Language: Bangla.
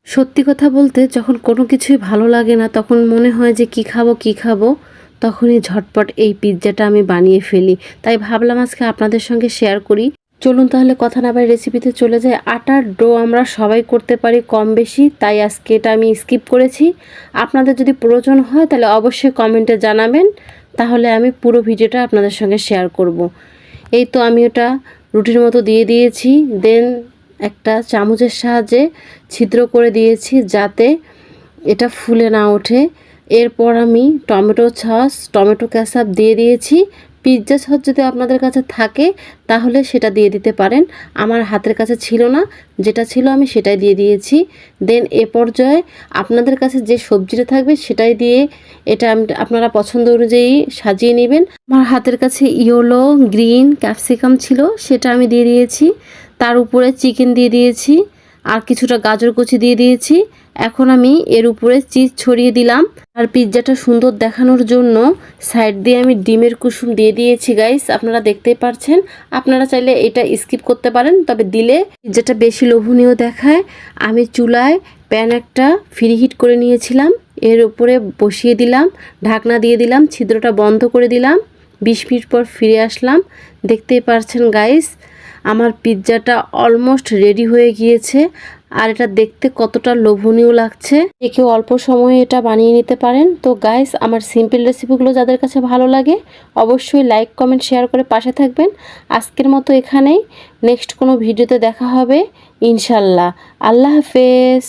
সত্যি কথা বলতে যখন কোনো কিছুই ভালো লাগে না তখন মনে হয় যে কী খাবো তখনই ঝটপট এই পিৎজাটা আমি বানিয়ে ফেলি। তাই ভাবলাম আজকে আপনাদের সঙ্গে শেয়ার করি। চলুন তাহলে কথা না বাড়িয়ে রেসিপিতে চলে যাই। আটার ডো আমরা সবাই করতে পারি কম বেশি, তাই আজকে এটা আমি স্কিপ করেছি। আপনাদের যদি প্রয়োজন হয় তাহলে অবশ্যই কমেন্টে জানাবেন, তাহলে আমি পুরো ভিডিওটা আপনাদের সঙ্গে শেয়ার করব। এই তো আমি ওটা রুটির মতো দিয়ে দিয়েছি, দেন একটা চামচের সাহায্যে ছিদ্র করে দিয়েছি যাতে এটা ফুলে না ওঠে। এরপর আমি টমেটো সস, টমেটো কেচাপ দিয়ে দিয়েছি। পিৎজা সস যদি আপনাদের কাছে থাকে তাহলে সেটা দিয়ে দিতে পারেন, আমার হাতের কাছে ছিল না, যেটা ছিল আমি সেটাই দিয়ে দিয়েছি। দেন এ পর্যায়ে আপনাদের কাছে যে সবজিটা থাকবে সেটাই দিয়ে এটা আপনারা পছন্দ অনুযায়ী সাজিয়ে নেবেন। আমার হাতের কাছে ইয়েলো গ্রিন ক্যাপসিকাম ছিল, সেটা আমি দিয়ে দিয়েছি। তার উপরে চিকেন দিয়ে দিয়েছি আর কিছুটা গাজর কুচি দিয়ে দিয়েছি। এখন আমি এর উপরে চিজ ছড়িয়ে দিলাম। আর পিৎজাটা সুন্দর দেখানোর জন্য সাইড দিয়ে আমি ডিমের কুসুম দিয়ে দিয়েছি গাইস, আপনারা দেখতেই পারছেন। আপনারা চাইলে এটা স্কিপ করতে পারেন, তবে দিলে পিৎজাটা বেশি লোভনীয় দেখায়। আমি চুলায় প্যান একটা ফ্রি হিট করে নিয়েছিলাম, এর উপরে বসিয়ে দিলাম, ঢাকনা দিয়ে দিলাম, ছিদ্রটা বন্ধ করে দিলাম। 20 মিনিট পর ফিরে আসলাম। দেখতেই পারছেন গাইস আমার পিৎজাটা অলমোস্ট রেডি হয়ে গিয়েছে। আর এটা দেখতে কতটা লোভনীয় লাগছে। কেউ অল্প সময়ে এটা বানিয়ে নিতে পারেন। তো গাইস আমার সিম্পল রেসিপিগুলো যাদের কাছে ভালো লাগে অবশ্যই লাইক কমেন্ট শেয়ার করে পাশে থাকবেন। আজকের মতো এখানেই, নেক্সট কোনো ভিডিওতে দেখা হবে ইনশাল্লাহ। আল্লাহ হাফেজ।